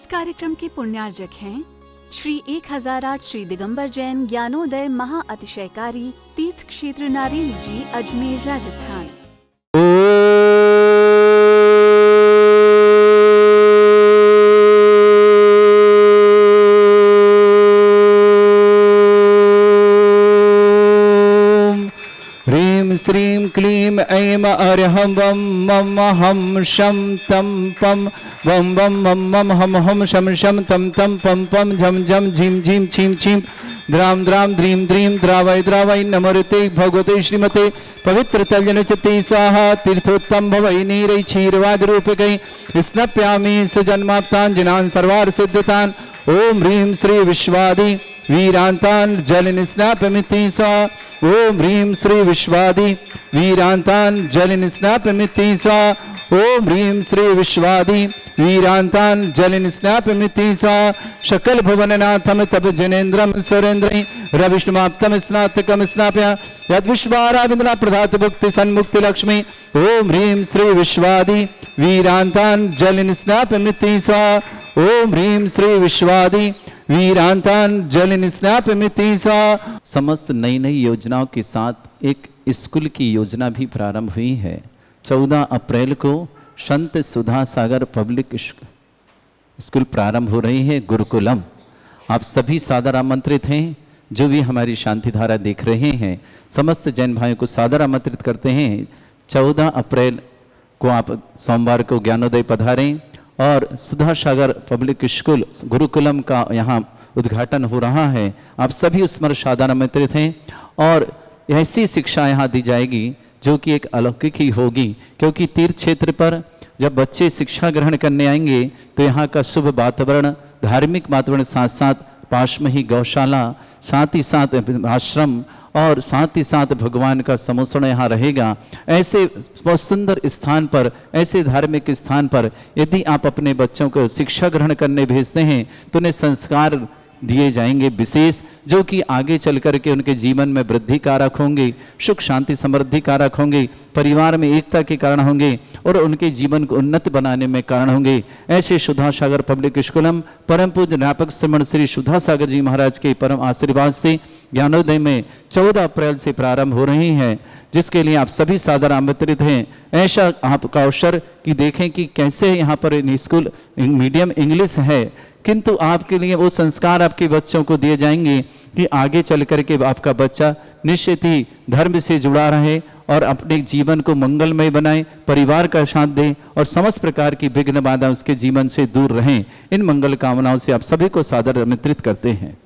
इस कार्यक्रम के पुण्यार्जक हैं श्री 1008 श्री दिगंबर जैन ज्ञानोदय महा अतिशयकारी तीर्थ क्षेत्र नारेल जी, अजमेर, राजस्थान। श्रीं क्लीं ऐं अर्हं वं मम हम शं तं पं वं वं मम मम हम हम शं शं तं तं पं पं झं झं झीं झीं छीं छीं द्रां द्रां द्रीं द्रीं द्रावय द्रावय नमोते भगवते श्रीमते पवित्र तल्यनुचते स्वाहा तीर्थोत्तम भवै नीरै क्षीरवाद रूपकै स्नप्यामि सजन्माप्ताञ्जनान् सर्वार्थ सिद्धतान्। ओम ह्रीं श्री विश्वादि वीरांतान् जल स्नापमिति सा। ओम ह्रीं श्री विश्वादि वीरांतान् जल स्नापमिति सा। ओम ह्रीं श्री विश्वादि वीरांतान् जल स्नापमिति सा। शकल भुवननाथम तप जनेन्द्रम सुरेन्द्रं रविष्णुमाप्तम स्नातकम स्नाप्य यद्विश्वाराविंद्रा प्रधात भुक्ति सन्मुक्ति लक्ष्मी। ओम ह्रीं श्री विश्वादि वीरांतान् जल स्नापमिति सा। ओम ह्रीं श्री विश्वादि वीरांतान् जल स्नापमिति सा। समस्त नई नई योजनाओं के साथ एक स्कूल की योजना भी प्रारंभ हुई है। 14 अप्रैल को संत सुधा सागर पब्लिक स्कूल प्रारंभ हो रही है, गुरुकुलम। आप सभी सादर आमंत्रित हैं। जो भी हमारी शांति धारा देख रहे हैं, समस्त जैन भाइयों को सादर आमंत्रित करते हैं। 14 अप्रैल को आप सोमवार को ज्ञानोदय पधारें और सुधा सागर पब्लिक स्कूल गुरुकुलम का यहाँ उद्घाटन हो रहा है। आप सभी उसमें सादर आमंत्रित हैं और ऐसी शिक्षा यहाँ दी जाएगी जो कि एक अलौकिक ही होगी, क्योंकि तीर्थ क्षेत्र पर जब बच्चे शिक्षा ग्रहण करने आएंगे तो यहाँ का शुभ वातावरण, धार्मिक वातावरण, साथ साथ पास में ही गौशाला, साथ ही साथ आश्रम और साथ ही साथ भगवान का समोसण यहाँ रहेगा। ऐसे बहुत सुंदर स्थान पर, ऐसे धार्मिक स्थान पर यदि आप अपने बच्चों को शिक्षा ग्रहण करने भेजते हैं तो उन्हें संस्कार दिए जाएंगे विशेष, जो कि आगे चल कर के उनके जीवन में वृद्धि कारक होंगे, सुख शांति समृद्धि कारक होंगे, परिवार में एकता के कारण होंगे और उनके जीवन को उन्नत बनाने में कारण होंगे। ऐसे सुधा सागर पब्लिक स्कूलम परम पूज्य अध्यापक श्रीमण श्री सुधा सागर जी महाराज के परम आशीर्वाद से ज्ञानोदय में 14 अप्रैल से प्रारंभ हो रही है, जिसके लिए आप सभी सादर आमंत्रित हैं। ऐसा आपका अवसर कि देखें कि कैसे यहाँ पर स्कूल मीडियम इंग्लिश है, किंतु आपके लिए वो संस्कार आपके बच्चों को दिए जाएंगे कि आगे चल करके आपका बच्चा निश्चित ही धर्म से जुड़ा रहे और अपने जीवन को मंगलमय बनाए, परिवार का साथ दे और समस्त प्रकार की विघ्न बाधा उसके जीवन से दूर रहें। इन मंगल कामनाओं से आप सभी को सादर आमंत्रित करते हैं।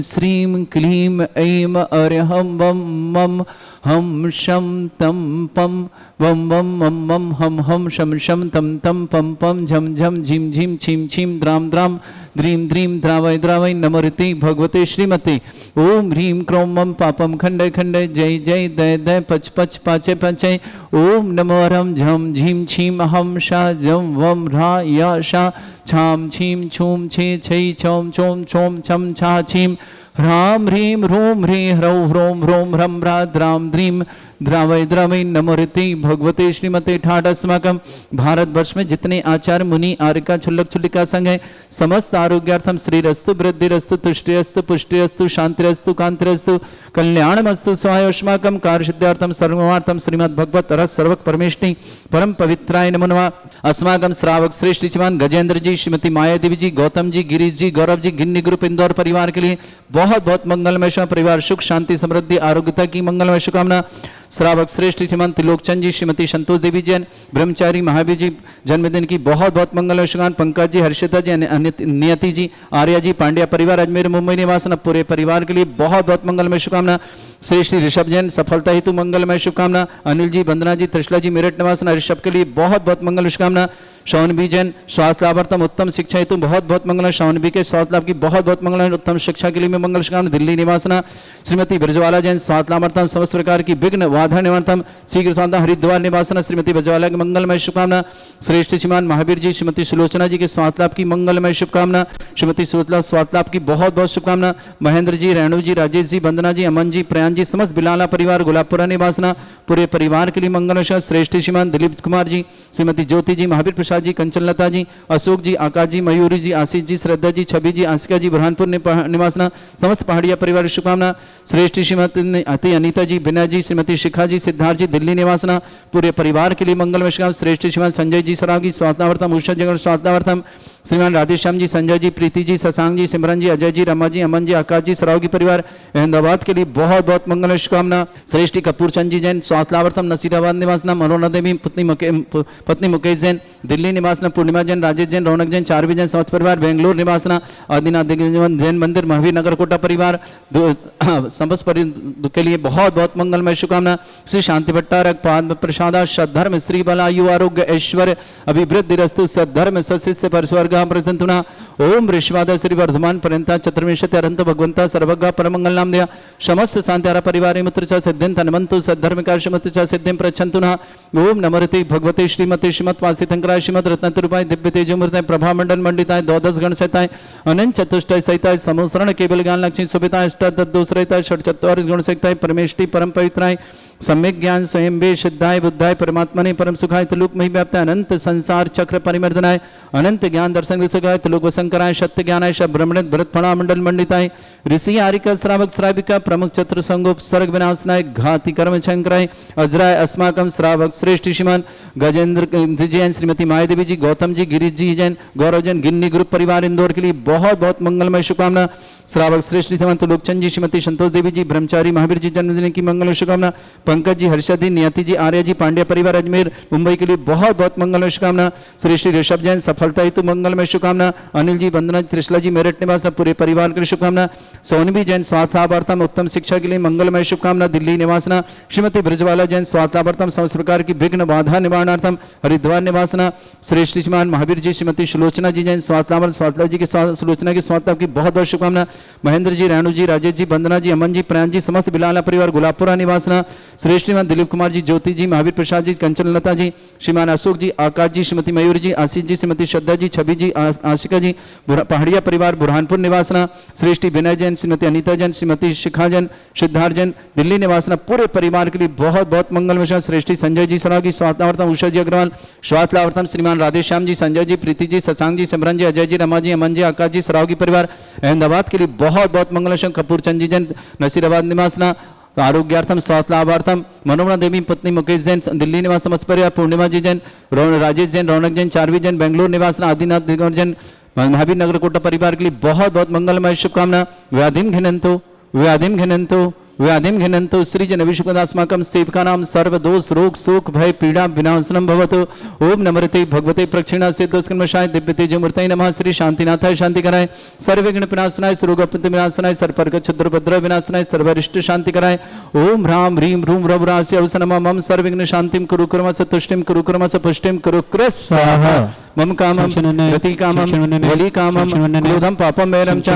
श्रीं क्लीं ऐं अर्हं वं मम हम शं तं पं वं वं मम मम हम हम शं शं तं तं पं पं झं झं झीं झीं छीं छीं द्रां द्रां द्रीं द्रीं द्रावय द्रावय नमोते भगवते श्रीमते। ओम ह्रीं क्रों मम पापम खंडय खंडय जय जय दय दय पच पच पाचय पाचय। ओम नमो रं झं झीं छीं हम शा जं वं ह्रा या शा छां छीं छूं छे छै छौं छौं छौं छं छा छीं ह्रां ह्रीं ह्रूं ह्रीं ह्रौं ह्रौं ह्रौं ह्रं ह्रा द्रां द्रीं द्रावय द्रावय नमोते भगवते श्रीमते। ठाठ अस्माकं भारतवर्ष में जितने आचार्य मुनि आर्यका छुल्लक छुल्लिका संघ है, समस्त आरोग्यार्थम श्रीरस्तु वृद्धिरस्तु तुष्टिरस्तु पुष्टिरस्तु शांतिरस्तु कांतिरस्तु कल्याणमस्तु स्वाहा। अस्माकं कार्य सिद्धार्थम सर्वमार्थम श्रीमद् भगवत रस सर्वक परमेष्टि परम पवित्राय नमो नमः। अस्माकं श्रावक श्रेष्ठ चिमान गजेंद्र जी, श्रीमती माया देवी जी, गौतम जी, गिरीश जी, गौरव जी, गिन्नी ग्रुप इंदौर परिवार के लिए बहुत बहुत मंगलमय परिवार, सुख शांति समृद्धि आरोग्यता की मंगलमय शुभकामना। श्रावक श्रेष्ठ श्रीमंत त्रिलोकचंद जी, श्रीमती संतोष देवी जैन, ब्रह्मचारी महावीर जी जन्मदिन की बहुत बहुत मंगल शुभकामनाएं। पंकज जी, हर्षिता जी, नियति जी, आर्या जी, पांड्या परिवार अजमेर मुंबई निवासन पूरे परिवार के लिए बहुत बहुत मंगलमय शुभकामना। श्री श्री ऋषभ जैन सफलता हेतु मंगलमय शुभकामना। अनिल जी, वंदना जी, त्रिशला जी, मेरठ निवासन ऋषभ के लिए बहुत बहुत मंगल शुभकामना। शौनवी जैन स्वास्थ्य लाभार्थम उत्तम शिक्षा हेतु बहुत बहुत मंगल। शौनवी के स्वास्थ्य लाभ की बहुत बहुत मंगल। उत्तम शिक्षा के लिए मैं मंगल शुभकामना। दिल्ली निवासना श्रीमती ब्रजवाला जैन स्वास्थ्य लाभार्थम समस्त प्रकार की विघ्न बाधा निवारणार्थम शीघ्र स्वास्थ्य। हरिद्वार निवासना श्रीमती ब्रजवाला की मंगलमय शुभकामना। श्रेष्ठ श्रीमान महावीर जी श्रीमती सुलोचना जी के स्वास्थ्य लाभ की मंगलमय शुभकामना। श्रीमती सुलोचना स्वास्थ्य लाभ की बहुत बहुत शुभकामना। महेंद्र जी, रेणु जी, राजेश जी, वंदना जी, अमन जी, प्रयान जी, समस्त बिलाला परिवार गुलाबपुरा निवासना पूरे परिवार के लिए मंगल। श्रेष्ठ श्रीमान दिलीप कुमार जी, श्रीमती ज्योति जी, महावीर प्रसाद जी, कंचनलता जी, अशोक जी, आकाश जी, मयूरी जी, आशीष जी, श्रद्धा जी, छवि जी, आशिका जी, बुरहानपुर निवासना समस्त पहाड़िया परिवार शुभकामना। श्रेष्ठ श्रीमती अति अनीता जी, विनय जी, श्रीमती शिखा जी, सिद्धार्थ जी, दिल्ली निवासना पूरे परिवार के लिए मंगल। श्रेष्ठ श्रीमान संजय जी सरागी स्वास्थ्यार्थम, उषा जगन स्वास्थ्यार्थम, श्रीमान राधेश्याम जी, संजय जी, प्रीति जी, शशांक जी, सिमरन जी, अजय जी, रमा जी, अमन जी, आकाश जी, सरावगी परिवार अहमदाबाद के लिए बहुत बहुत मंगल शुभकामना। श्रेष्ठ कपूर चंद जी जैन स्वास्थ्य लाभार्थम नसीराबाद निवासना। मनोरमा देवी पत्नी मुकेश जैन दिल्ली निवासना। पूर्णिमा जैन, राजेश जैन, रौनक जैन, चारवी जैन समस्त परिवार बेंगलोर निवासना। आदिनाथ जैन मंदिर महावीर नगर कोटा परिवार समस्त के लिए बहुत बहुत मंगलमय शुभकामना। श्री शांति भट्टारक पाद प्रसादा सद्धर्म श्री बल आयु आरोग्य ऐश्वर्य अभिवृद्धि रस्तु सद्धर्म सशिष्य परस्वर्ग प्रसंतुना। ओम ऋषवाद श्री वर्धमान पर्यंता चतुर्विंशति अरंत भगवंता सर्वज्ञ परमंगल नाम दिया समस्त शांत्यारा परिवार मित्र च सिद्धिं तन्वन्तु सद्धर्म कार्य च सिद्धिं प्रच्छन्तुना। ओम नमरते भगवते श्रीमते श्रीमद्वासितंकराय श्रीमद रत्नतरूपाय दिव्य तेजोमूर्ताय प्रभा मंडल मंडिताय द्वादश गण सहिताय अनंत चतुष्टय सहिताय समोसरण केवल ज्ञान लक्ष्मी सुभिताय अष्टादशरहिताय षट चत्वारिश गुण सहिताय परमेष्टि परम पवित्राय सम्यक ज्ञान स्वयं वे सिद्धाय बुद्धाय परमात्मने परम सुखाय त्रिलोक मही व्याप्त अनंत संसार चक्र परिमर्दनाय अनंत ज्ञान दर्शन विसुखाय त्रिलोक वसंकराय सत्य ज्ञानाय ब्रह्मणित भरत फणा मंडल मंडिताय ऋषि आरिका श्रावक श्राविका प्रमुख चतुर संगोप सर्ग विनाशनाय घाति कर्म शंकराय अजराय अस्माकम श्रावक श्रेष्ठ श्रीमान गजेंद्र जैन, श्रीमती मायादेवी जी, गौतम जी, गिरीश जी जैन, गौरव जैन, गिन्नी ग्रुप परिवार इंदौर के लिए बहुत बहुत मंगलमय शुभकामना। श्रावक श्रेष्ठ श्रीमंत लोकचंद जी, श्रीमती संतोष देवी जी, ब्रह्मचारी महावीर जी जन्मदिन की मंगल शुभकामना। पंकज जी, हर्षद जी, नियति जी, आर्य जी, पांड्या परिवार अजमेर मुंबई के लिए बहुत बहुत मंगलमय शुभकामना। श्री श्री ऋषभ जैन सफलता हेतु मंगलमय शुभकामना। अनिल जी, वंदना जी, त्रिशला जी, मेरठ निवास पूरे परिवार के लिए शुभकामना। सोनवी जैन स्वास्थ्य लाभार्थम उत्तम शिक्षा के लिए मंगलमय शुभकामना दिल्ली निवासना। श्रीमती ब्रजवाला जैन स्वास्थ्य लाभार्थम समस्त प्रकार की विघ्न बाधा निवारणार्थम हरिद्वार निवासना। श्रेष्ठ श्रीमान महावीर जी, श्रीमती सुलोचना जी जैन स्वास्थ्य लाभ स्वास्थ्य जी के सुलोचना के स्वास्थ्य की बहुत बहुत शुभकामना। महेंद्र जी, रेणु जी, राजेश जी, वंदना जी, अमन जी, प्रयान जी, समस्त बिलाला परिवार गुलाबपुरा निवासना। श्रेष्ठ श्रीमान दिलीप कुमार जी, ज्योति जी, महावीर प्रसाद जी, कंचनलता जी, श्रीमान अशोक जी, आकाश जी, श्रीमती मयूर जी, आशीष जी, श्रीमती श्रद्धा जी, छवि जी, आशिका जी, पहाड़िया परिवार बुरहानपुर निवासना। श्रेष्ठी विनय जैन, श्रीमती अनीता जैन, श्रीमती शिखा जैन, सिद्धार्थ जैन दिल्ली निवासना पूरे परिवार के लिए बहुत बहुत मंगलमय। श्रेष्ठी संजय जी सरागी स्वास्थ्यार्थम, उषा जी अग्रवाल स्वास्थ्य लाभार्थम, श्रीमान राधेश्याम जी, संजय जी, प्रीति जी, शशांक जी, सिमरन जी, अजय जी, रमा जी, अमन जी, आकाश जी, सरावगी परिवार अहमदाबाद के लिए बहुत बहुत मंगल। कपूर चंद जी जैन नसीराबाद निवासना आरोग्यार्थम स्वास्थ्य लाभार्थम। मनोरमा देवी पत्नी मुकेश जैन दिल्ली निवास समस्त परिवार। पूर्णिमा जी जैन, राजेश जैन, रौनक जैन, चारवी जैन बेंगलोर निवासना। आदिनाथ जैन महावीर नगर कोटा परिवार के लिए बहुत बहुत मंगलमय शुभकामना। व्याधिम घिनंतो व्याधिम घिनंतो सृजन विश्वदास्माकं सेवकानां सर्वदोष रोग शोक भय पीड़ा विनाशनम भवतु। ओम नमरते भगवते प्रक्षिणा सिद्धोस्कन्मशाय दिव्य तेजोमूर्तये नमः। श्री शांतिनाथाय शांति कराय, सर्वविघ्न विनाशनाय, सर्वगोपति विनाशनाय, सर्वपर्क क्षुद्र उपद्रव विनाशनाय, सर्वरिष्ट शांति कराय। ओम ह्रां ह्रीं ह्रूं रवरास्य अवसनम मम सर्वविघ्न शांतिं कुरु कुर्मस तुष्टिं कुरु कुर्मस पुष्टिं कुरु स्वाहा। मम कामं रति कामं वली कामं क्रोधं पापं वैरं च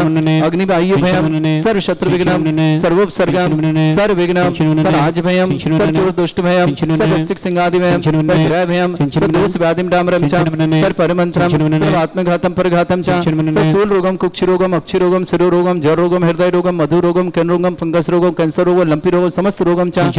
अग्निवायु भयं सर्व शत्रु विघ्नं सर्वोपसर्गं सर्वविघ्नं सर्वराज भयं सर्वदुष्ट भयं सर्वसिक सिंहादि भयं सर्वग्रह भयं सर्वदोष व्याधिं डामरं च सर्वपरमंत्रं सर्वात्मघातं परघातं च सर्वशूल रोगं कुक्षि रोगं अक्षि रोगं शिरो रोगं जर रोगं हृदय रोगं मधु रोगं कैन रोगं फंगस रोगं कैंसर रोगं लंपी रोगं समस्त रोगं च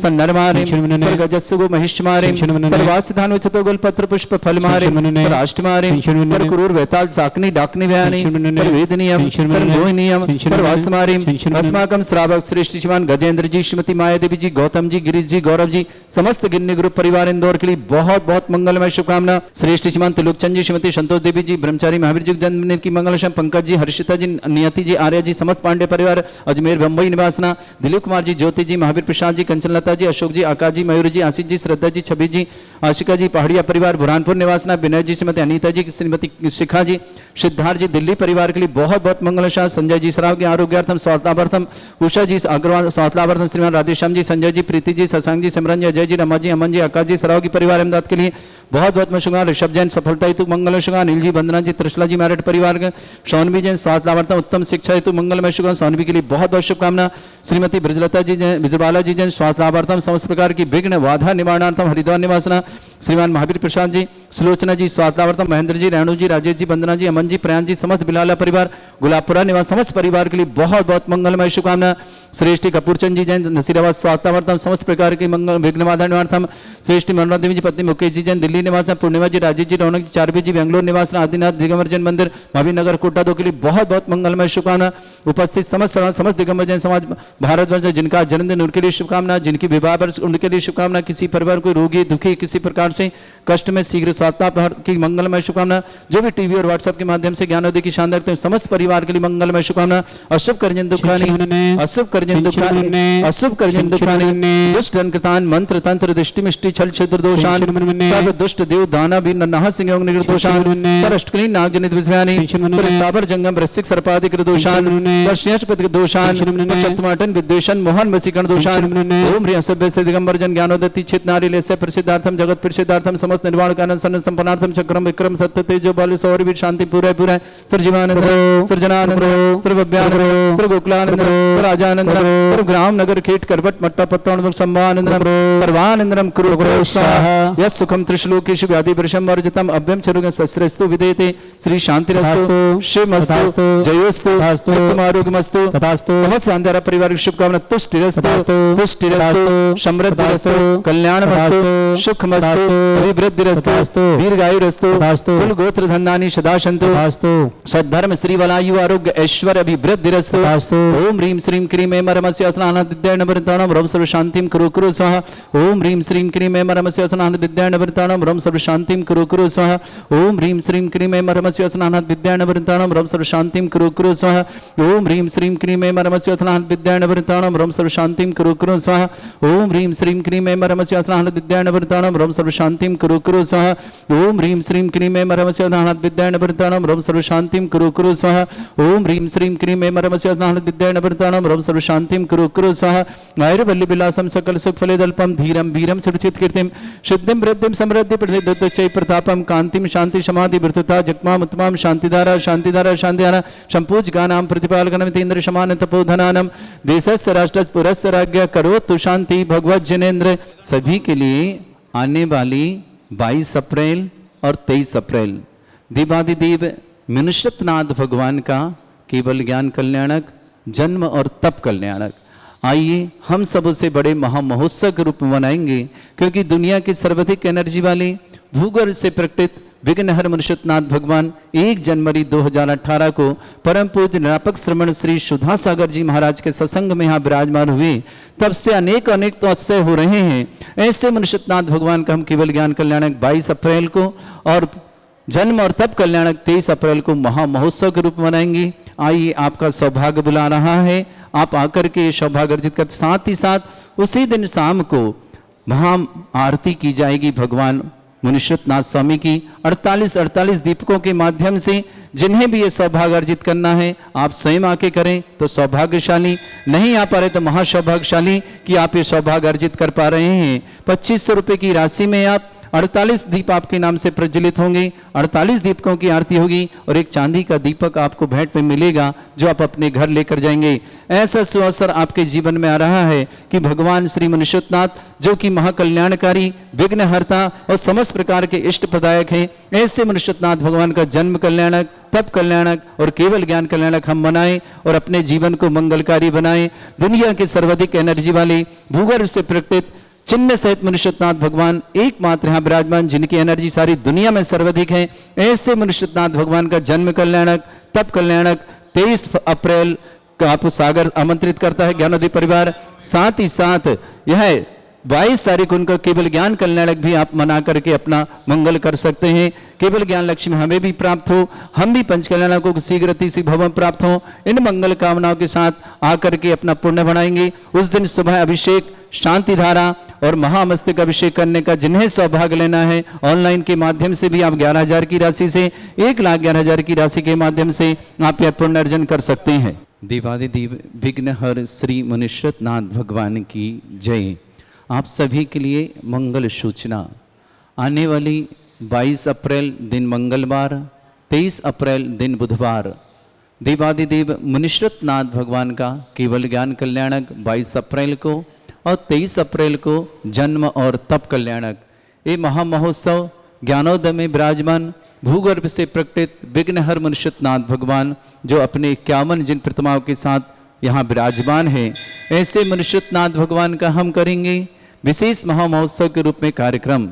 सन्नरमारिं सर्वगजस्सु महिष्मारिं सर्वासिधानु चतो गोलपत्र पुष्प फलमारिं सर्वाष्टमारिं सर्वक्रूर वेताल साकनी डाकनी भयानि सर्ववेदनीयं सर्वमोहनीयं सर्वास्मारिं अस्माकं श्रावक श्रेष्ठ श्रीमान गजेंद्र जी, श्रीमती मायादेवी जी, गौतम जी, गिरीश जी, गौरव जी, समस्त गिन्नी ग्रुप परिवार इंदौर के लिए बहुत बहुत मंगलमय शुभकामना। श्रेष्ठ श्रीमान त्रिलोकचंद जी, श्रीमती संतोष देवी जी, ब्रह्मचारी महावीर जी जन्मदिन की मंगल। पंकज जी, हर्षिता जी, नियति जी, आर्य जी, समस्त पांडे परिवार अजमेर मुंबई निवासना। दिलीप कुमार जी, ज्योति जी, महावीर प्रसाद जी, कंचनलता जी, अशोक जी, आकाश जी, मयूर जी, आशीष जी, श्रद्धा जी, छवि जी, आशिका जी, पहाड़िया परिवार बुरहानपुर निवासना। विनय जी, श्रीमती अनीता जी, श्रीमती शिखा जी, सिद्धार्थ जी दिल्ली परिवार के लिए बहुत बहुत मंगल। संजय जी सराव के आरोग्यार्थम स्वास्थ्यार्थम, उषा जी अग्रवाल सौतलावर्धन श्रीमान राधेश्याम जी, संजय जी, प्रीति जी, शशांक जी, सिमरन जी, अजय जी, रमा जी, अमन जी, आकाश जी, सराव की परिवार अहमदाबाद के लिए बहुत बहुत मैं शुक्रिया। ऋषभ जैन सफलता हेतु मंगल शुक्रिया। अनिल जी, वंदना जी, त्रिशला जी मैरिट परिवार के, सौनवी जैन सौतलावर्धन उत्तम शिक्षा हेतु मंगलमय शुक्रिया। सौनवी के लिए बहुत बहुत शुभकामना। श्रीमती ब्रजलता जी जैन, विजयबाला जी जैन सौतलावर्धन समस्त प्रकार की विघ्न बाधा निवारणार्थम हरिद्वार निवासना। श्रीमान महावीर प्रसाद जी, सुलोचना जी सौतलावर्धन, महेंद्र जी, रेणु जी, राजेश जी, वंदना जी, अमन जी, प्रयान जी, समस्त बिलाला परिवार, गुलाबपुरा निवास समस्त परिवार के लिए बहुत बहुत मंगलमय शुभकामना। श्रेष्ठी कपूरचंद जी जैन नसीराबाद सौतलावर्धन समस्त प्रकार के मंगल विघ्न बाधा निवारणार्थम। श्रेष्ठी मनोरमा देवी जी पत्नी मुकेश जी जैन दिल्ली निवास, पूर्णिमा जी, राजेश जी, रौनक जी, चारवी जी बेंगलोर निवास, आदिनाथ दिगंबर जैन मंदिर भावी नगर कोटा दो के लिए बहुत बहुत मंगलमय शुभकामना। उपस्थित समस्त दिगंबर जैन समाज भारतवर्ष जिनका जन्मदिन उनके लिए शुभकामना, जिनकी विवाह वर्ष उनके लिए शुभकामना, किसी परिवार को रोगी दुखी किसी प्रकार से कष्ट में शीघ्र स्वास्थ्य की मंगलमय शुभकामना। जो भी टीवी और व्हाट्सएप के माध्यम से ज्ञानोदय की शानदार समस्त परिवार के लिए मंगलमय शुभकामना। अशुभ कर्जन दुखानी, अशुभ कर्जन दुखानी, अशुभ कर्जन दुखानी, दुष्ट अंकृतान मंत्र तंत्र दृष्टि मिष्टि छल छिद्र दोषान, सर्व दुष्ट देव दाना भी नहा सिंह निर्दोषान, सरष्टकलीन नाग जनित विषयानि, परिस्तापर जंगम वृश्चिक सर्पादिक दोषान, वर्ष्यस्पतिक दोषान, चतुर्माटन विद्वेषण मोहन वसीकरण दोषान। ओम ह्रीं असभ्य से दिगंबर जन ज्ञानोदति चित नारी लेस्य प्रसिद्धार्थम जगत प्रसिद्धार्थम समस्त निर्वाण कारण सन संपन्नार्थम चक्रम विक्रम सत्य तेजो बल सौर वीर शांति पूरा पूरा सर्वजीवानंद सर्जनानंद सर्वव्यानंद सर्वगोकुलानंद सर्वराजानंद सर्वग्राम नगर खेट करवट मट्टा पत्तन सम्मानंदम सर्वानंदम कुरु स्वाहा। यस सुखम त्रिशलोकेषु व्याधि वृषम वर्जितम अभ्यम चरुग शस्त्रस्तु विदेते श्री शांतिरस्तु शिवमस्तु जयोस्तु आरोग्यमस्तु समस्त अंधारा परिवार की शुभकामना। तुष्टिरस्तु पुष्टिरस्तु समृद्धिरस्तु कल्याणमस्तु सुखमस्तु अभिवृद्धिरस्तु दीर्घायुरस्तु कुल गोत्र धन्यानि सदा सन्तु सद्धर्म श्री वलायु आरोग्य ऐश्वर्य अभिवृद्धिरस्तु। ओम ह्रीं श्रीं क्रीं ऐं मरमस्य असनानंद विद्यायन वृताणं रम सर्व शांतिं कुरु कुरु स्वाहा। ओम ह्रीं श्रीं क्रीं ऐं मरमस्य असनानंद विद्यायन वृताणं रम सर्व शांतिं कुरु कुरु स्वाहा। ओम ह्रीं श्रीं क्रीं ऐं मरमस्य असनानंद विद्यायन वृताणं रम सर्व शांतिं कुरु कुरु स्वाहा। ओम ह्रीं श्रीं क्रीं ऐं मरमस्य असनानंद विद्यायन वृताणं रम सर्व शांतिं कुरु कुरु स्वाहा। ओम ह्रीं श्रीं क्रीं ऐं मरमस्य असनानंद विद्यायन वृताणं रम सर्व शांतिं कुरु कुरु स्वाहा। ओम ह्रीं श्रीं क्रीं ऐं मरमस्य असनानंद विद्यायन वृताणं रम सर्व शांतिं कुरु कुरु स्वाहा। ओम ह्रीं श्रीं क्रीं ऐं मरमस्य असनानंद विद्यायन वृताणं रम सर्व शांतिं कुरु कुरु स्वाहा। आयुर्वल्ली विलासम सकल सुख फलेदल्पम धीरम वीरम सुरक्षित कीर्तिम सिद्धिम वृद्धिम समृद्धि प्रसिद्ध प्रतापम कांतिम शांति समाधि वृद्धता जगमाम उत्तमाम शांतिधारा शांतिधारा शांतिधारा संपूज गानाम प्रतिपालकनम तेन्द्र समान तपोधनानम देशस्य राष्ट्रस्य पुरस्य राज्ञ करोतु शांति भगवत जनेन्द्र। सभी के लिए आने वाली 22 अप्रैल और 23 अप्रैल देवादिदेव मनुष्यनाथ भगवान का केवल ज्ञान कल्याणक जन्म और तप कल्याणक आइए हम सब उसे बड़े महामहोत्सव के रूप में मनाएंगे, क्योंकि दुनिया के सर्वाधिक एनर्जी वाले भूगर्भ से प्रकटित विघ्नहर मनुष्यनाथ भगवान 1 जनवरी 2018 को परम पूज्य निरापक श्रमण श्री सुधा सागर जी महाराज के सत्संग में यहाँ विराजमान हुए। तब से अनेक अनेक अतिशय हो रहे हैं। ऐसे मनुष्यनाथ भगवान का हम केवल ज्ञान कल्याणक 22 अप्रैल को और जन्म और तप कल्याणक 23 अप्रैल को महामहोत्सव के रूप में मनाएंगे। आइए आपका सौभाग्य बुला रहा है, आप आकर के सौभाग्य अर्जित करते। साथ ही साथ उसी दिन शाम को महा आरती की जाएगी भगवान मुनिश्चितनाथ स्वामी की 48 दीपकों के माध्यम से। जिन्हें भी ये सौभाग्य अर्जित करना है आप स्वयं आके करें तो सौभाग्यशाली, नहीं आ पा रहे तो महासौभाग्यशाली कि आप ये सौभाग्य अर्जित कर पा रहे हैं। 2500 रुपये की राशि में आप 48 दीप आपके नाम से प्रज्वलित होंगे, 48 दीपकों की आरती होगी और एक चांदी का दीपक आपको भेंट में मिलेगा जो आप अपने घर लेकर जाएंगे। ऐसा सुअवसर आपके जीवन में आ रहा है कि भगवान श्री मनुष्यनाथ जो कि महाकल्याणकारी विघ्नहर्ता और समस्त प्रकार के इष्ट प्रदायक हैं, ऐसे मनुष्यनाथ भगवान का जन्म कल्याणक तप कल्याणक और केवल ज्ञान कल्याणक हम मनाएं और अपने जीवन को मंगलकारी बनाएं। दुनिया के सर्वाधिक एनर्जी वाले भूगर्भ से प्रकटित चिन्ह सहित मनुष्यनाथ भगवान एकमात्र यहाँ विराजमान जिनकी एनर्जी सारी दुनिया में सर्वाधिक है। ऐसे मनुष्यनाथ भगवान का जन्म कल्याणक तप कल्याणक 23 अप्रैल का आपको सागर आमंत्रित करता है ज्ञानोदय परिवार। साथ ही साथ यह 22 तारीख उनका केवल ज्ञान कल्याणक भी आप मना करके अपना मंगल कर सकते हैं। केवल ज्ञान लक्ष्मी हमें भी प्राप्त हो, हम भी पंच कल्याणकों को शीघ्र अति भवन प्राप्त हो। इन मंगल कामनाओं के साथ आकर के अपना पुण्य बढ़ाएंगे। उस दिन सुबह अभिषेक शांति धारा और महामस्तक अभिषेक करने का जिन्हें सौभाग्य लेना है ऑनलाइन के माध्यम से भी आप 11,000 की राशि से 1,11,000 की राशि के माध्यम से आप यह पुण्य अर्जन कर सकते हैं। देवादिदेव विघ्नहर श्री मुनीश्वत नाथ भगवान की जय। आप सभी के लिए मंगल सूचना। आने वाली 22 अप्रैल दिन मंगलवार, 23 अप्रैल दिन बुधवार देवादिदेव मुनीश्वत नाथ भगवान का केवल ज्ञान कल्याणक 22 अप्रैल को और 23 अप्रैल को जन्म और तप कल्याणक ये महामहोत्सव ज्ञानोदय में विराजमान भूगर्भ से प्रकटित विघ्नहर मुनीश्वत नाथ भगवान जो अपने 51 जिन प्रतिमाओं के साथ यहाँ विराजमान है, ऐसे मुनीश्वत नाथ भगवान का हम करेंगे विशेष महामहोत्सव के रूप में कार्यक्रम।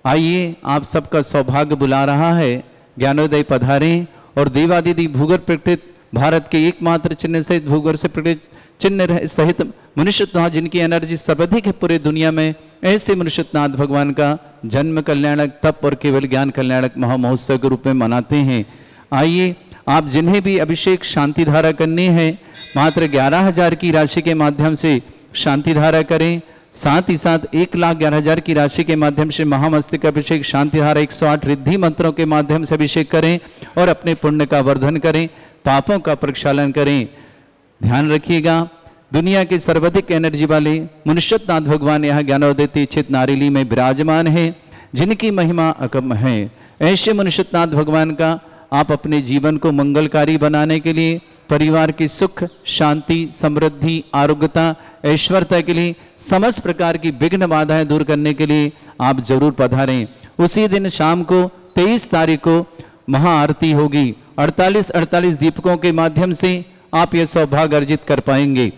आइए, आप सबका सौभाग्य बुला रहा है, ज्ञानोदय पधारें और देवादिदेव भूगर्भ प्रकटित भारत के एकमात्र चिन्ह सहित भूगर्भ से प्रकटित चिन्ह सहित मुनीश्वत नाथ जिनकी एनर्जी सर्वाधिक है पूरे दुनिया में, ऐसे मुनीश्वत नाथ भगवान का जन्म कल्याणक तप और केवल ज्ञान कल्याणक महामहोत्सव के रूप में मनाते हैं। आइए, आप जिन्हें भी अभिषेक शांति धारा करनी है मात्र 11,000 की राशि के माध्यम से शांति धारा करें। साथ ही साथ 1,11,000 की राशि के माध्यम से महामस्तक अभिषेक शांति धारा 108 रिद्धि मंत्रों के माध्यम से अभिषेक करें और अपने पुण्य का वर्धन करें, पापों का प्रक्षालन करें। ध्यान रखिएगा, दुनिया के सर्वाधिक एनर्जी वाले मुनीश्वत नाथ भगवान यहाँ ज्ञानोदय तीक्षित नारीली में विराजमान है, जिनकी महिमा अकम है। ऐसे मुनीश्वत नाथ भगवान का आप अपने जीवन को मंगलकारी बनाने के लिए, परिवार की सुख शांति समृद्धि आरोग्यता ऐश्वर्यता के लिए, समस्त प्रकार की विघ्न बाधाएं दूर करने के लिए आप जरूर पधारें। उसी दिन शाम को 23 तारीख को महाआरती होगी। 48 दीपकों के माध्यम से आप ये सौभाग्य अर्जित कर पाएंगे।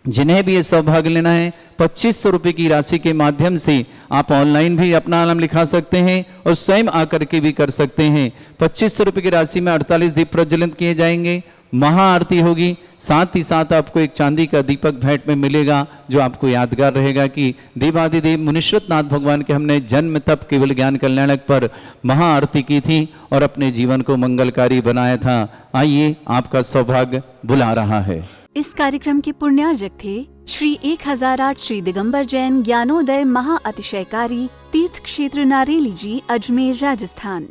जिन्हें भी ये सौभाग्य लेना है 2500 रुपये की राशि के माध्यम से आप ऑनलाइन भी अपना नाम लिखा सकते हैं और स्वयं आकर के भी कर सकते हैं। 2500 रुपये की राशि में 48 दीप प्रज्वलित किए जाएंगे, महाआरती होगी, साथ ही साथ आपको एक चांदी का दीपक भेंट में मिलेगा जो आपको यादगार रहेगा कि देवादिदेव मुनीश्वत नाथ भगवान के हमने जन्म तप केवल ज्ञान कल्याणक पर महाआरती की थी और अपने जीवन को मंगलकारी बनाया था। आइए, आपका सौभाग्य बुला रहा है। इस कार्यक्रम के पुण्यार्जक थे श्री 1008 श्री दिगंबर जैन ज्ञानोदय महा अतिशयकारी तीर्थ क्षेत्र नारेली जी, अजमेर, राजस्थान।